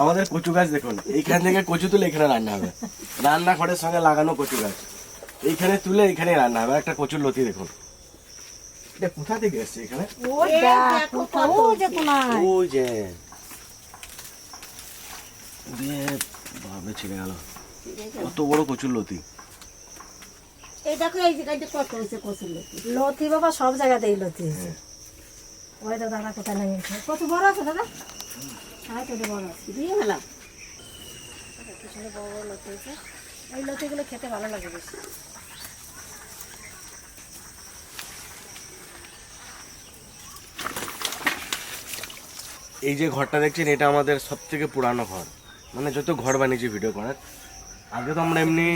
আমাদের কচু গাছ দেখুন, এইখান থেকে কচু তুলে এখানে রান্না হবে। রান্নাঘরের সঙ্গে লাগানো কচু গাছ, এইখানে তুলে এখানে রান্না হবে। একটা কচুর লতি দেখুন, এটা কোথা থেকে এসছে এখানে? ওই যে ভাবে ছিঁড়ে গেল, কত বড় কচুর লতি। এই দেখো এই জায়গায় কত হয়েছে কচুর লতি। লতি বাবা সব জায়গাতেই লতি হয়েছে। ওই তো দাদা কোথায় লাগিয়েছে, কত বড় আছে দাদা? হ্যাঁ কত বড় আছে, দিয়ে গেলাম। পিছনে বড় বড় লতি হয়েছে। এই লতিগুলো খেতে ভালো লাগে বেশি। এই যে ঘরটা দেখছেন, এটা আমাদের সব থেকে পুরানো ঘর, মানে যত ঘর বানিয়েছি ভিডিও করার। আগে তো আমরা এমনি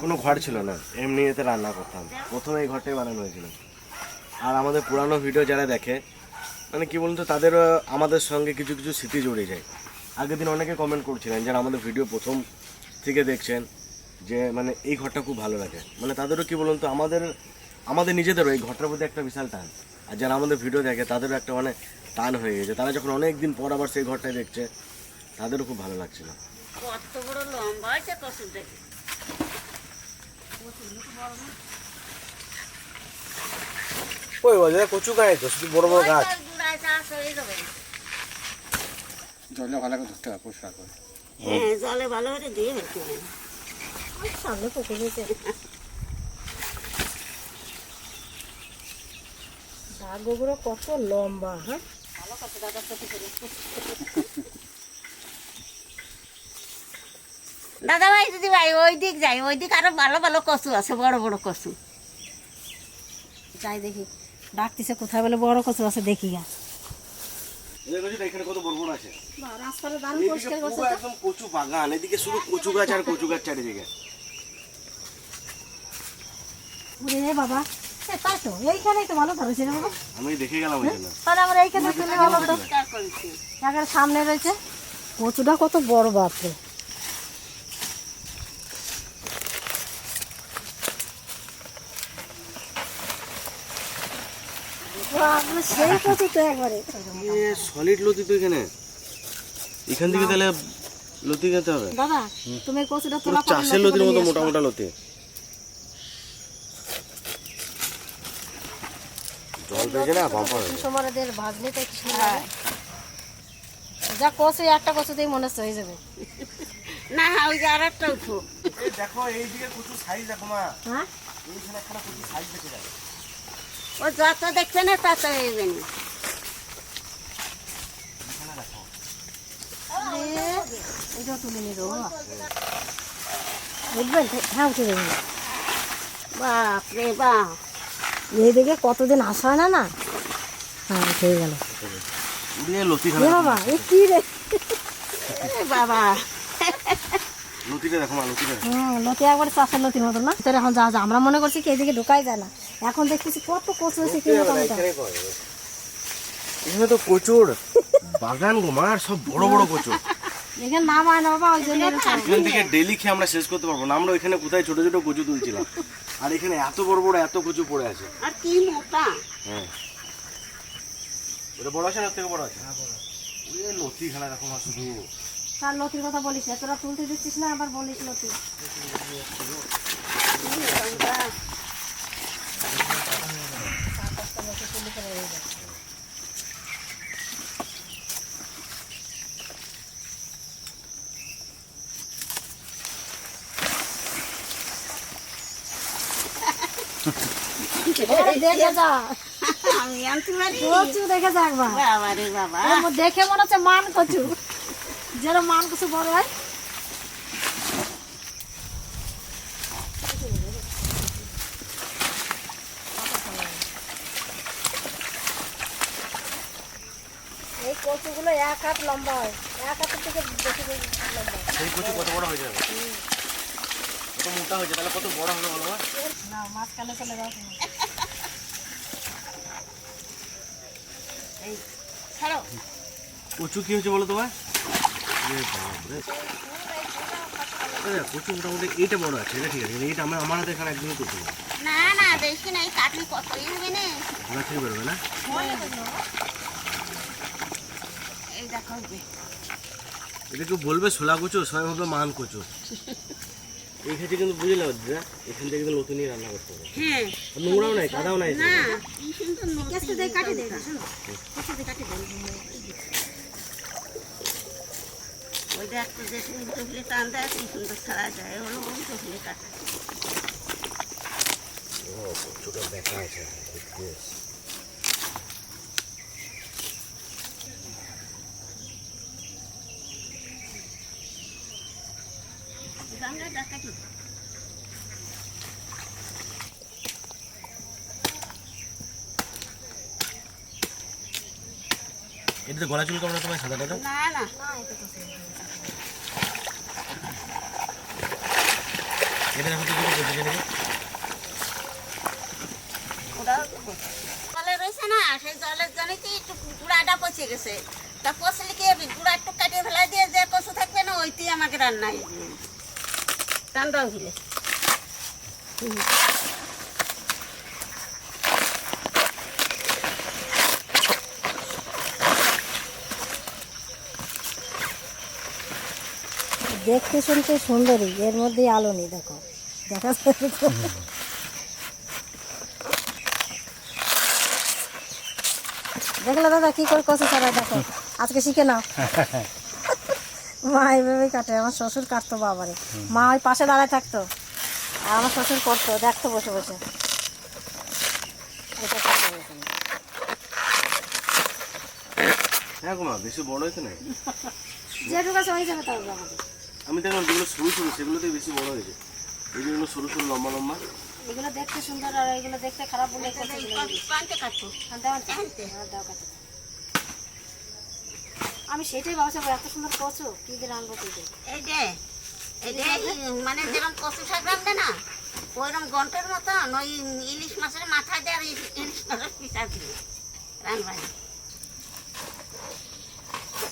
কোনো ঘর ছিল না, এমনি এতে রান্না করতাম। প্রথমে এই ঘরটাই বানানো হয়েছিল। আর আমাদের পুরানো ভিডিও যারা দেখে, মানে কি বলুন তো, তাদের আমাদের সঙ্গে কিছু কিছু স্মৃতি জড়ে যায়। আগের দিন অনেকে কমেন্ট করছিলেন যারা আমাদের ভিডিও প্রথম থেকে দেখছেন, যে মানে এই ঘরটা খুব ভালো লাগে। মানে তাদেরও কি বলুন তো, আমাদের নিজেদেরও এই ঘরটার প্রতি একটা বিশাল টান। আর যারা আমাদের ভিডিও দেখে তাদেরও একটা মানে টান হয়ে গেছে। তারা যখন অনেক দিন পর আবার সেই ঘরটায় দেখছে, তাদেরও খুব ভালো লাগছিল। কত বড় লম্বা হয়েছে কচুর দেখে। ওই বাজারে কচু গাছ তো শুধু বড় বড় গাছ। জলে ভালো করে ধরতে হবে, পরিষ্কার করে। হ্যাঁ জলে ভালো করে দিয়ে ফেলতে হবে। সামনে পুকুর হয়েছে, ডাগুলো কত লম্বা। হ্যাঁ ভালো কত দাদা কত করে। দাদা ভাই যদি ভাই ওই দিক যাই, ওই দিক আরো ভালো ভালো কচু আছে, বড় বড় কচু। যাই দেখি, ডাকতেছে কোথায় বলে বড় কচু আছে, দেখি গা। এখানে কত বড় বড় আছে, রাস্তাটা দারুণ পরিষ্কার করছে। একদম কচু বাগান, এদিকে শুধু কচু গাছ আর কচু গাছ চারিদিকে। ওরে বাবা, তাই তো এইখানেই তো ভালো ধরেছে রে বাবা। আমি দেখে গেলাম ওইখানে। তাহলে আমরা এইখানে তুলে ভালো তো, একের সামনে রয়েছে কচুটা কত বড়, বাপরে। সেই কচু তো একবারে সলিড লতি তো এখানে, এখান থেকে তাহলে লতি খেতে হবে। দাদা তুমি কচুটা তোলা চাষের লতির মতো মোটা মোটা লতি। জল পেয়েছে না বাম্পার। সমরেদের ভাজলে তো কিছু না, যা কচু একটা কচুতেই মনে হচ্ছে হয়ে যাবে। না ওই যে আর একটা উঠো। এই দেখো এইদিকে কচু সাইজ দেখো মা, হ্যাঁ এইখানে একটা কচু সাইজ দেখে যাবে। ও যত দেখছে না তত হইবে না। এটা তুলে নিয়ে দেবো বুঝবেন। হ্যাঁ উঠে দেবেন। বাপ রে বাপ, এই দিকে কতদিন আসা হয় না না। হ্যাঁ উঠে গেল লতি বাবা। এ কি রে বাবা, লতিটা দেখো মা, লতিটা লতি একবারে চাষের লতির মতো না। তোর এখন যা যা আমরা মনে করছি কি এদিকে ঢোকাই যায় না, এখন দেখতেছি কত কচু হয়েছে কি মোটামুটি। এখানে তো প্রচুর বাগান গো মা, সব বড় বড় কচু। এখানে নাম হয় না বাবা, ওই জন্য এখান থেকে ডেলি খেয়ে আমরা শেষ করতে পারবো না। আমরা ওইখানে কোথায় ছোট ছোট কচু তুলছিলাম, আর এখানে এত বড় বড় এত কচু পড়ে আছে। আর কি মোটা। হ্যাঁ ওটা বড় আছে না, থেকে বড় আছে। ওই লতি খেলা দেখো মা, শুধু তার লতির কথা বলিস না, তোরা তুলতে দিচ্ছিস না আবার বলিস লতি। দেখে যা, আমি আনতে পারি। কচু দেখে যা একবার। বাবা রে বাবা, দেখে মনে হচ্ছে মান কচু, যেন মান কচু বড় হয়। এই কচুগুলো 1 হাত লম্বা হয়, 1 হাতের থেকে বেশি লম্বা। সেই কচু কত বড় হয়ে যাবে, কত মোটা হয়েছে, তাহলে কত বড় হবে বলো মা। না মাঝখানে চলে যাও তুমি। এই ছাড়ো। কচু কি হয়েছে বলো তো ভাই? কচু মোটামুটি এইটা বড় আছে, এটা ঠিক আছে। এইটা আমার হাতে এখানে একদমই কচু না না দেখি না, এই কাটলি কত হবে না। ওরা থেকে বেরোবে না। এই দেখো এটা কেউ বলবে ছোলা কচু, সবাই ভাববে মান কচু। এই ক্ষেত্রে কিন্তু বুঝলে দিদা, এখান থেকে কিন্তু নতুনই রান্না করতে হবে। হ্যাঁ আর নোংরাও নাই, কাদাও নাই। না কি সুন্দর কেসটা দিয়ে কাটি দেয় শোনো, কেসটা দিয়ে কাটি দেয়। ওইটা একটু দেশে উল্টো হলে টান দেয়, কি সুন্দর ছাড়া যায়, হলো উল্টো হলে কাটা। ও কচুটা দেখা আছে। বাংলাটা কাটি এটাতে গলা চুল কামড়া তোমার সাদা টাদা? না না এটা দেখো তো কি করতে গেলে ওটা জলে রয়েছে না, সেই জলের জন্যই একটু গুঁড়াটা পচে গেছে। তা পচলে কি হবে, গুঁড়া একটু কাটিয়ে ফেলা দিয়ে যে কচু থাকবে না, ওইতেই আমাকে রান্না টানটাও দিলে। দেখতে শুনতে সুন্দরী, এর মধ্যে আলো নেই, দেখো দেখা যাচ্ছে তো। দেখলে দাদা কি করে কচু ছাড়া, দেখো আজকে শিখে নাও। মা এইভাবে কাটে, আমার শ্বশুর কাটতো বাবারে, মা ওই পাশে দাঁড়ায় থাকতো আর আমার শ্বশুর করতো, দেখতো বসে বসে। এটা কাটতে হবে। হ্যাঁ গো মা, বেশি বড় হয়েছে না। যেটুকু আছে ওই জায়গাটা হবে আমাদের। আমি দেখলাম যেগুলো সরু সরু সেগুলোতে বেশি বড় হয়েছে, এই যেগুলো সরু সরু লম্বা লম্বা। এগুলো দেখতে সুন্দর আর এগুলো দেখতে খারাপ বলে পানতে কাটবো আমি সেটাই ভাবছি, এত সুন্দর কচু কি দিয়ে রান্না করতে। এই যে মানে যেরকম কচু শাক রান্ধে না, ওইরকম গন্টের মতন ওই ইলিশ মাছের মাথা দিয়ে আর ইলিশ মাছের পিঠা দিয়ে রান্নাই।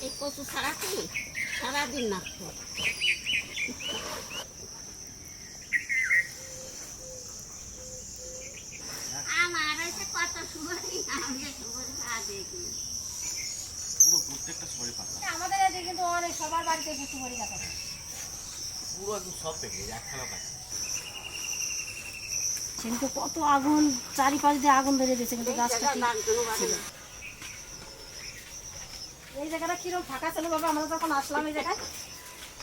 এই কচু ছাড়া কি সারাদিন নাচতো। আমার হয়েছে কত সুপারি, আমি সুপারি খাওয়া দেখি। পুরো প্রত্যেকটা সবাই পাতা, আমাদের এদিকে কিন্তু অনেক সবার বাড়িতে কিছু করি গাছ আছে। পুরো একদম সব পেকে একখানা পাতা। সেদিকে কত আগুন, চারিপাশ দিয়ে আগুন ধরে দিয়েছে, কিন্তু গাছটা ছিল। এই জায়গাটা কিরকম ফাঁকা ছিল বাবা, আমরা যখন আসলাম এই জায়গায়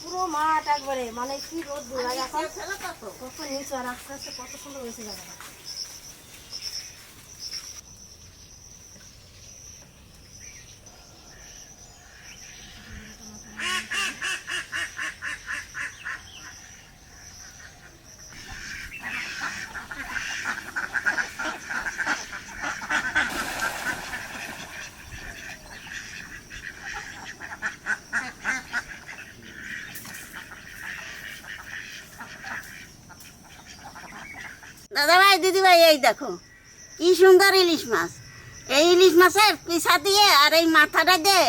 পুরো মাঠ একবারে, মানে কি রোদ দূর, এখন কত নিচু আর আস্তে আস্তে কত সুন্দর হয়েছে জায়গাটা। দাদা ভাই দিদি ভাই, এই দেখো কি সুন্দর ইলিশ মাছ। এই ইলিশ মাছের পিছা দিয়ে আর এই মাথাটা দিয়ে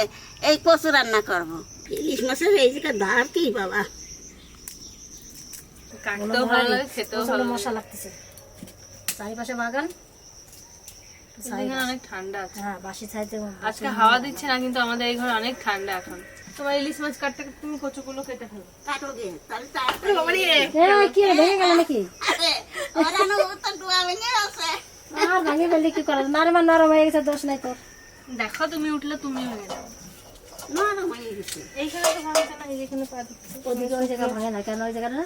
এই কচু রান্না করব। ইলিশ মাছের এই যে ধার কি বাবা, কাটতেও ভালো লাগে, খেতেও ভালো লাগে। মশা লাগতেছে, চারিপাশে বাগান, এখানে অনেক ঠান্ডা আছে। হ্যাঁ বাসি ছাইতে। আজকে হাওয়া দিচ্ছে না, কিন্তু আমাদের এই ঘরে অনেক ঠান্ডা এখন। তোমার ইলিশ মাছ কাটতে কাটতে তুমি কচুগুলো কেটে ফেলো। কাটো গে তাহলে তাড়াতাড়ি। কি ভেঙে গেল নাকি? আরে ওরানো তো ডুয়া ভেঙে আছে। আর ভাঙে ফেললে কি করা, নরম নরম হয়ে গেছে, দোষ নাই তোর। দেখো তুমি উঠলে তুমি হয়ে যাও। নরম হয়ে গেছে। এইখানে তো ভাঙছে না, এইখানে পা দিচ্ছে। ওদিকে ওই জায়গা ভাঙে না কেন, ওই জায়গাটা না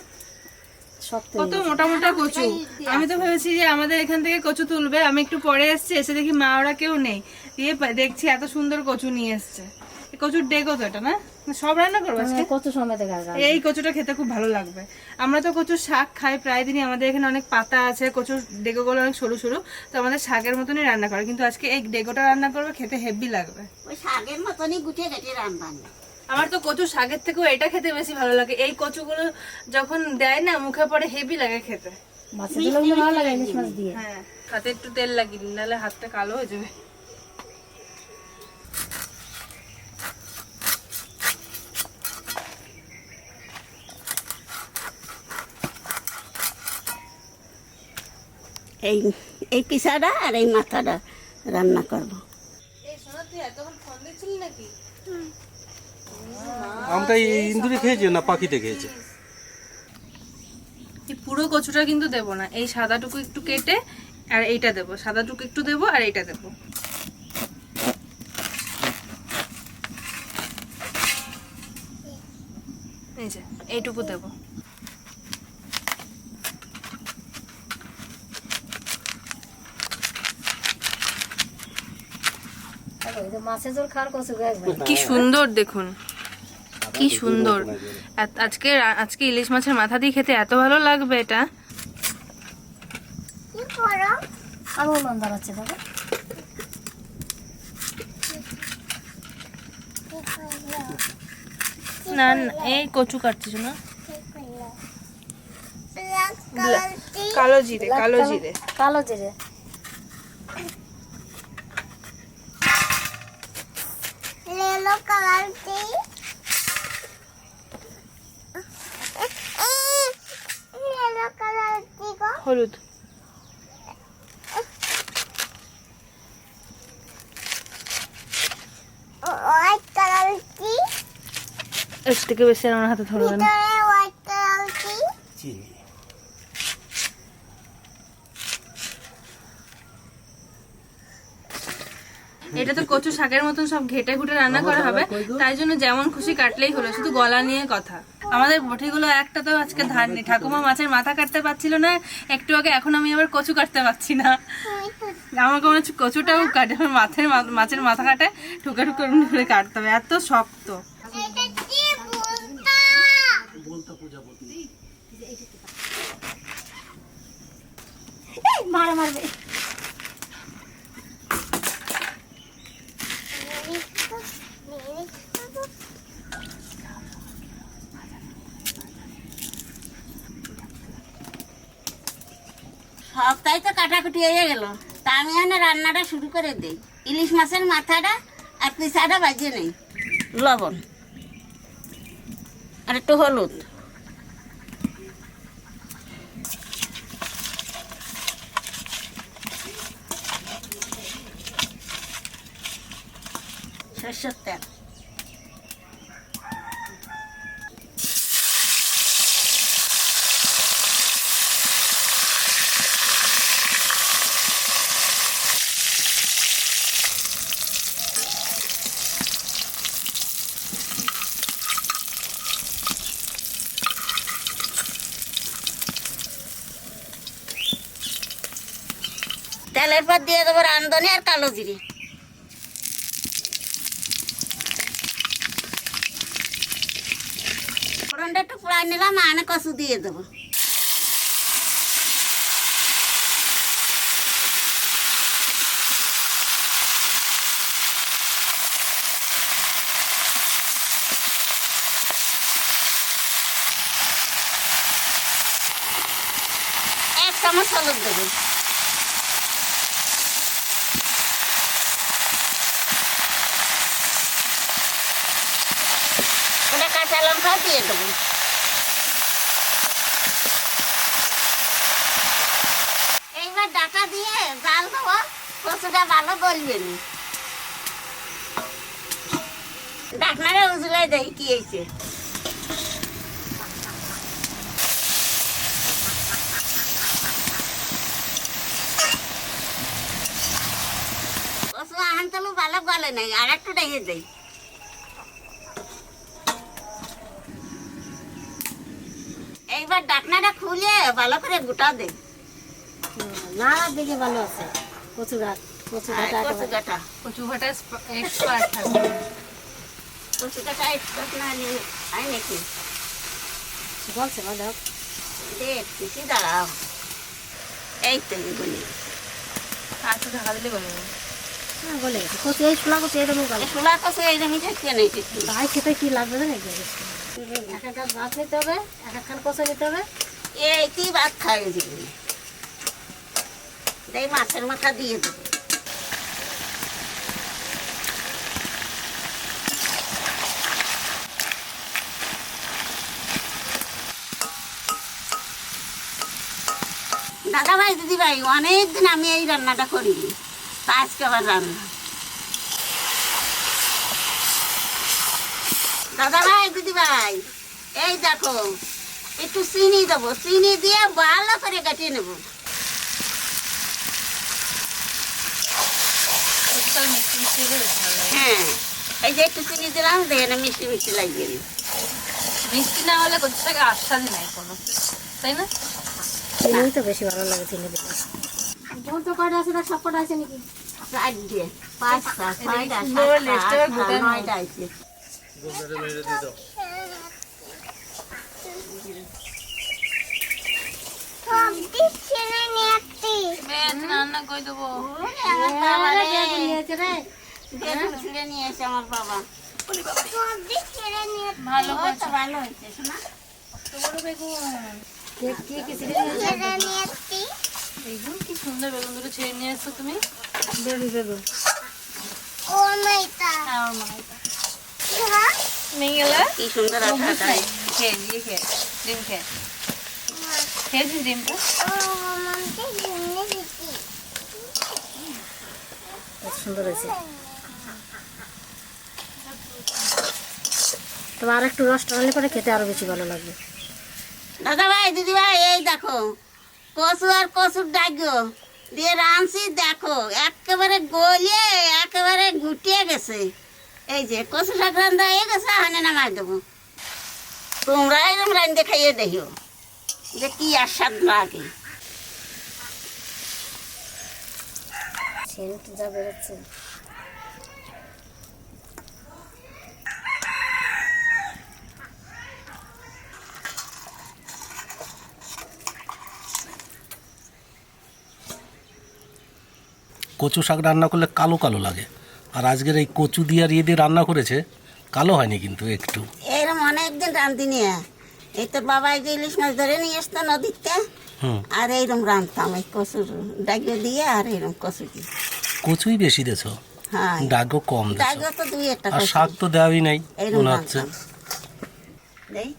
শক্ত হয়ে কত গেছে। মোটা মোটা কচু। আমি তো ভেবেছি যে আমাদের এখান থেকে কচু তুলবে, আমি একটু পরে এসেছি, এসে দেখি মা ওরা কেউ নেই, দিয়ে দেখছি এত সুন্দর কচু নিয়ে এসছে। কচুর ডেগো তো এটা না, সব রান্না করবো আজকে। কচু সমেত গাছ। এই কচুটা খেতে খুব ভালো লাগবে। আমরা তো কচুর শাক খাই প্রায় দিনই, আমাদের এখানে অনেক পাতা আছে, কচুর ডেগোগুলো অনেক সরু সরু, তো আমাদের শাকের মতনই রান্না করে, কিন্তু আজকে এই ডেগোটা রান্না করবে, খেতে হেভি লাগবে। ওই শাকের মতনই গুটে গেটে রান্না। আমার তো কচু শাকের থেকেও এটা খেতে বেশি ভালো লাগে। এই কচুগুলো যখন দেয় না মুখে পড়ে, হেভি লাগে খেতে। মাছের ঝোল ভালো লাগে ইলিশ মাছ দিয়ে। হ্যাঁ, হাতে একটু তেল লাগিয়ে দিন, নাহলে হাতটা কালো হয়ে যাবে। এই এই পিসাটা আর এই মাথাটা রান্না করব। এই শোনো, তুই এতক্ষণ ফোন দিচ্ছিলি নাকি? আমটা ইন্দুরে খেয়েছে না পাখিতে খেয়েছে? এই পুরো কচুটা কিন্তু দেবো না, এই সাদাটুকু একটু কেটে আর এইটা দেবো, সাদাটুকু একটু দেবো আর এইটা দেবো। এই যে এইটুকু দেবো। মাছের ঝোল খাওয়ার কচু গাছ কি সুন্দর দেখুন, কি সুন্দর। আজকে ইলিশ মাছের মাথা দিয়ে খেতে এত ভালো লাগবে এটা। আঙুল মান দাঁড়াচ্ছে দাদা। না না, এই কচু কাটছিস না, কালো জিরে, কালো জিরে। কালো জিরে হলুদ, এর থেকে বেশি আমার হাতে ধরবে না। এটা তো কচু শাকের মতন সব ঘেটে ঘুটে রান্না করা হবে, তাই জন্য যেমন খুশি কাটলেই হলো, শুধু গলা নিয়ে কথা। আমাদের বটিগুলো একটা তো আজকে ধার নেই, ঠাকুমা মাছের মাথা কাটতে পারছিল না একটু আগে, এখন আমি আবার কচু কাটতে পারছি না। আমাকে মনে হচ্ছে কচুটাও কাটে, আমার মাছের মাথা কাটে ঠুকে ঠুকে করে কাটতে হবে, এত শক্ত। মারা মারবে। সবটাই তো কাটাকুটি হয়ে গেল, তা আমি এখানে রান্নাটা শুরু করে দিই। ইলিশ মাছের মাথাটা আর পিসাটা বাজিয়ে নেই, লবণ আর একটু হলুদ, সরষের তেল, তেলের পর দিয়ে দেবো রাঁধুনি আর কালো জিরে। ফোড়নটা একটু পোড়াই নিলাম, আনে কচু দিয়ে দেবো। এক চামচ হলুদ দেবো, কাঁচা লঙ্কা দিয়ে দেবো। এইবার ডাটা দিয়ে জাল দেবো, কচুটা ভালো গলবে না। ডাকনারে উজলাই দেয় কি হয়েছে। কচু আহান তালু ভালো গলে নাই, আর একটু ডেকে দেয়। এইবার ডাকনাটা খুলে ভালো করে গোটা দে। না দেখে ভালো আছে কচু গাছ, কচু গাছ, কচু কাটা, কচু ঘাটা এক্সপার্ট থাকবে। কচু কাটা এক্সপার্ট না আই নাকি বলছে ভালো দেখ কিছু দাঁড়াও। এই তো এগুলি আচ্ছা, ঢাকা দিলে বলে দেবো। হ্যাঁ বলে গেছে কচু, এই শোলা কচু এরকম গেল। শোলা কচু এইরকমই থাকতে নেই একটু। ভাই খেতে কি লাগবে না নাকি? এক একটা গাছ নিতে হবে, এক একখান কচু নিতে হবে। এই কি ভাত খাই যেগুলি এই মাছের মাথা দিয়ে দেবো। দাদা ভাই দিদি ভাই অনেকদিন আমি এই রান্নাটা করিনি, তা আজকে আবার রান্না। দাদা ভাই দিদি ভাই এই দেখো একটু চিনি দেবো, চিনি দিয়ে ভালো করে কাটিয়ে নেবো। কচু শাক মিষ্টি মিষ্টি হলে বেশি ভালো লাগে। হ্যাঁ এই যে একটু চিনি দিলাম, দেখে মিষ্টি মিষ্টি লাগবে। মিষ্টি না হলে কচু শাকে আস্বাদই নাই কোনো, তাই না? চিনি তো বেশি ভালো লাগে চিনি দিলে। ঝোল তো কয়টা আছে, সব কটা আছে নাকি? 4 দিয়ে 5টা 6টা সুন্দর লেজটা 7টা গোটানো। 9টা আছে। রান্না করে দেবো। আমার বাবা রে, বেগুন ছিঁড়ে নিয়ে এসে আমার বাবা। ভালো ওই তো ভালো হয়েছে শোনা। বেগুন কি সুন্দর, বেগুন দুটো ছেড়ে নিয়ে এসছো তুমি। বেবি বেগুন নিয়ে গেলে কি সুন্দর আঠাটা। খেয়ে দিয়ে খেয়ে ডিম খেয়ে খেয়েছিস ডিমটা? কত সুন্দর হয়েছে। তবে আর একটু রস টানলে পরে খেতে আরো বেশি ভালো লাগবে। দাদা ভাই দিদি ভাই এই দেখো কচু আর কচুর ডাগো দিয়ে রাঁধছি, দেখো একেবারে গলিয়ে একেবারে গুটিয়ে গেছে। এই যে কচু শাক রান্ধা হয়ে গেছে, হানে নামাই দেবো। তোমরা এরকম রান্ধে খাইয়ে দেখিও যে কি আর স্বাদ লাগে। সেন্ট যা বেরোচ্ছে। কচু শাক রান্না করলে কালো কালো লাগে, আর আজকের এই কচু দিয়ে আর ইয়ে দিয়ে রান্না করেছে, কালো হয়নি কিন্তু একটু। এরকম অনেকদিন রান্ধি নিয়ে এই তোর বাবা এই যে ইলিশ মাছ ধরে নিয়ে আসতো নদীতে, হুম, আর এইরকম রাঁধতাম এই কচুর ডাগো দিয়ে আর এইরকম কচু দিয়ে। কচুই বেশি দেছো, হ্যাঁ ডাগও কম দেছো, ডাগো তো 2-1টা আর কচু শাক তো দেওয়াই নাই এইরকম মনে হচ্ছে। রাঁধতাম। দেই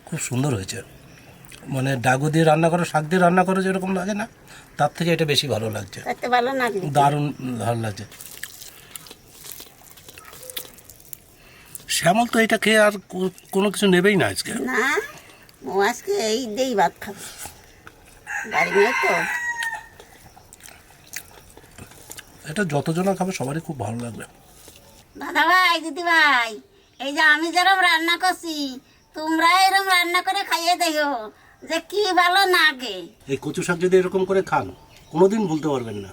খুব সুন্দর হয়েছে, মানে ডাগু দিয়ে রান্না করো, শাক দিয়ে রান্না করো যেরকম লাগে না, তার থেকে এটা বেশি ভালো লাগছে, তাতে ভালো লাগবে। দারুণ ভালো লাগছে। শ্যামল তো এটা খেয়ে আর কোনো কিছু নেবেই না আজকে। না ও আজকে এই দেই ভাত খাবে, বাড়ি নেই তো। এটা যতজনা খাবে সবারই খুব ভালো লাগবে। দাদা ভাই দিদি ভাই এই যে আমি যেরকম রান্না করছি তোমরা এরকম রান্না করে খাইয়ে দেখো যে কি ভালো লাগে। এই কচু শাক যদি এরকম করে খান কোনোদিন ভুলতে পারবেন না।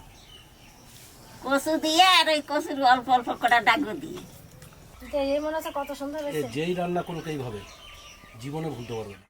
কচু দিয়ে আর ওই কচুর অল্প অল্প কটা ডাগো দিয়ে। এই মনে হচ্ছে কত সুন্দর হয়েছে। যেই রান্না করুক এইভাবে জীবনে ভুলতে পারবেন না।